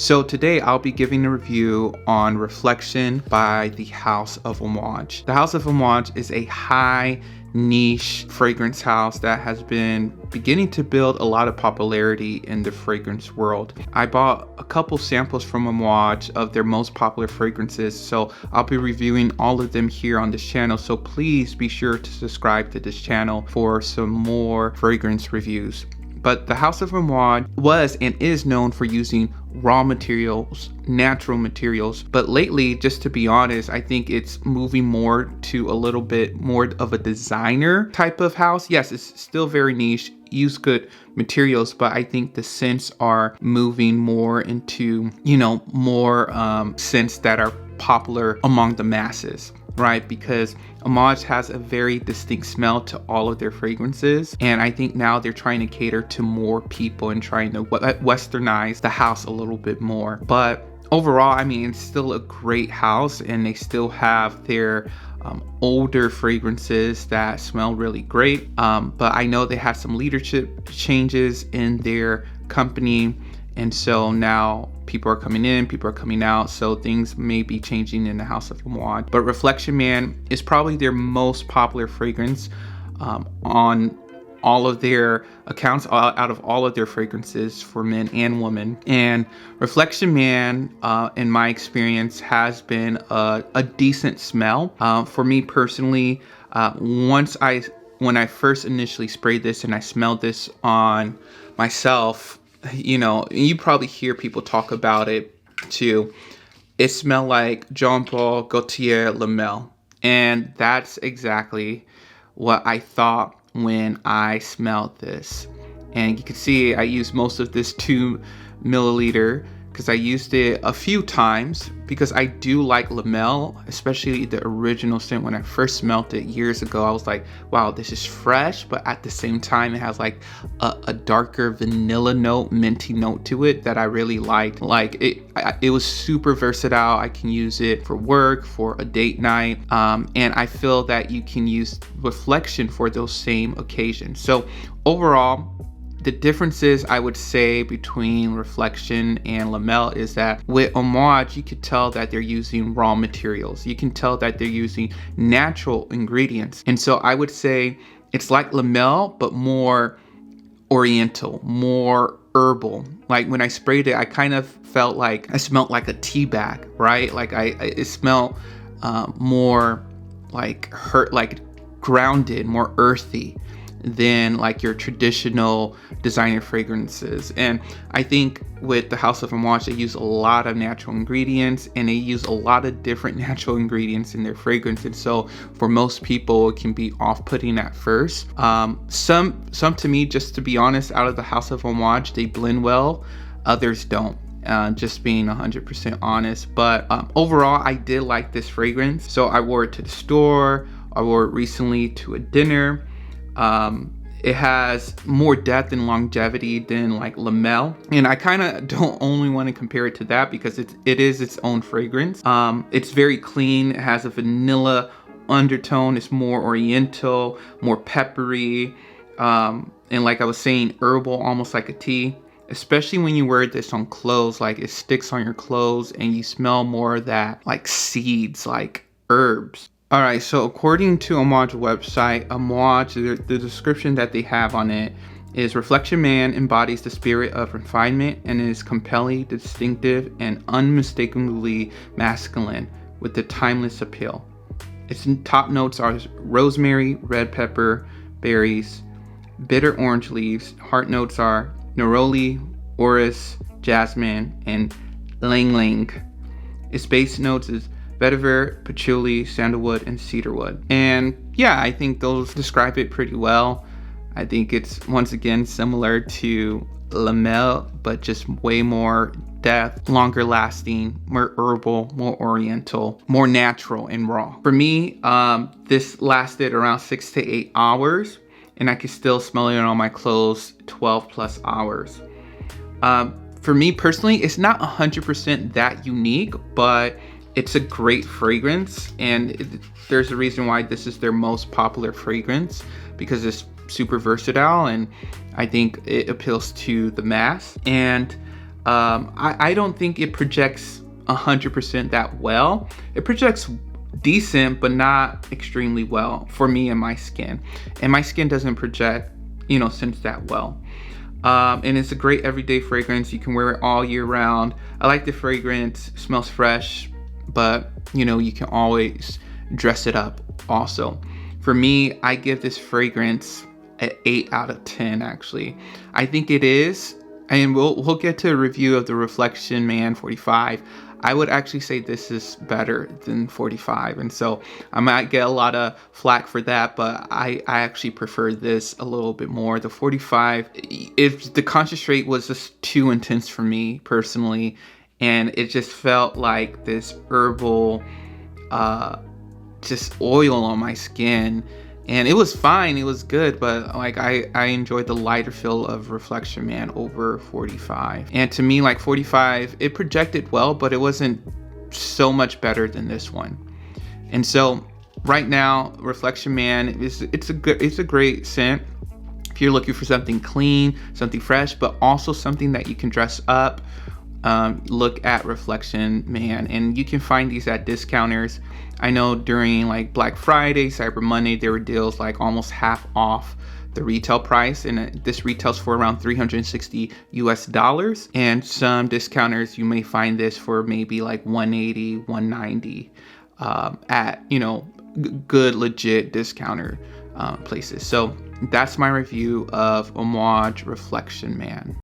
So today I'll be giving a review on Reflection by the House of Amouage. The House of Amouage is a high niche fragrance house that has been beginning to build a lot of popularity in the fragrance world. I bought a couple samples from Amouage of their most popular fragrances, so I'll be reviewing all of them here on this channel, so please be sure to subscribe to this channel for some more fragrance reviews. But the House of Amouage was and is known for using raw materials, natural materials. But lately, just to be honest, I think it's moving more to a little bit more of a designer type of house. Yes, it's still very niche, use good materials, but I think the scents are moving more into, more scents that are popular among the masses. Right, because Amouage has a very distinct smell to all of their fragrances, and I think now they're trying to cater to more people and trying to westernize the house a little bit more. But overall, I mean, it's still a great house, and they still have their older fragrances that smell really great. But I know they had some leadership changes in their company, and so now people are coming in, people are coming out, so things may be changing in the House of Amouage. But Reflection Man is probably their most popular fragrance on all of their accounts, out of all of their fragrances for men and women. And Reflection Man, in my experience, has been a decent smell. For me personally, when I first initially sprayed this and I smelled this on myself, you probably hear people talk about it too. It smelled like Jean-Paul Gaultier Lamel. And that's exactly what I thought when I smelled this. And you can see I used most of this 2 milliliter because I used it a few times because I do like Lamel, especially the original scent. When I first smelled it years ago, I was like, wow, this is fresh, but at the same time, it has like a darker vanilla note, minty note to it that I really liked. Like it was super versatile. I can use it for work, for a date night, and I feel that you can use Reflection for those same occasions. So overall, the differences I would say between Reflection and Lamel is that with Amouage, you could tell that they're using raw materials. You can tell that they're using natural ingredients. And so I would say it's like Lamel, but more oriental, more herbal. Like when I sprayed it, I kind of felt like I smelled like a tea bag, right? Like it smelled more like grounded, more earthy than like your traditional designer fragrances. And I think with the House of Amouage, they use a lot of natural ingredients, and they use a lot of different natural ingredients in their fragrance. And so for most people, it can be off-putting at first. Some to me, just to be honest, out of the House of Amouage, they blend well, others don't. Just being 100% honest. But overall, I did like this fragrance. So I wore it to the store, I wore it recently to a dinner. It has more depth and longevity than like Lamel, and I kind of don't only want to compare it to that because it is its own fragrance. It's very clean. It has a vanilla undertone. It's more oriental, more peppery, and like I was saying, herbal, almost like a tea. Especially when you wear this on clothes, like it sticks on your clothes and you smell more of that like seeds, like herbs. All right, so according to Amouage website, Amouage, the description that they have on it is Reflection Man embodies the spirit of refinement and is compelling, distinctive, and unmistakably masculine with a timeless appeal. Its top notes are rosemary, red pepper, berries, bitter orange leaves. Heart notes are neroli, orris, jasmine, and lang lang. Its base notes is vetiver, patchouli, sandalwood, and cedarwood. And yeah, I think those describe it pretty well. I think it's once again similar to Lamel, but just way more depth, longer lasting, more herbal, more oriental, more natural and raw. For me, this lasted around 6 to 8 hours, and I could still smell it on my clothes 12 plus hours. For me personally, it's not 100% that unique, but it's a great fragrance, and there's a reason why this is their most popular fragrance, because it's super versatile, and I think it appeals to the mass. And I don't think it projects 100% that well. It projects decent, but not extremely well for me and my skin. And my skin doesn't project, scents that well. And it's a great everyday fragrance. You can wear it all year round. I like the fragrance. It smells fresh, but you can always dress it up also. For me, I give this fragrance an 8 out of 10 actually. I think it is, and we'll get to a review of the Reflection Man 45. I would actually say this is better than 45, and so I might get a lot of flack for that, but I actually prefer this a little bit more. The 45, if the concentrate was just too intense for me personally, and it just felt like this herbal just oil on my skin, and it was fine, it was good, but like I enjoyed the lighter feel of Reflection Man over 45. And to me, like 45, it projected well, but it wasn't so much better than this one. And so right now, Reflection Man it's a great scent if you're looking for something clean, something fresh, but also something that you can dress up. Look at Reflection Man, and you can find these at discounters. I know during like Black Friday, Cyber Monday, there were deals like almost half off the retail price, and this retails for around $360 US. And some discounters, you may find this for maybe like $180, $190 at good legit discounter places. So that's my review of Amouage Reflection Man.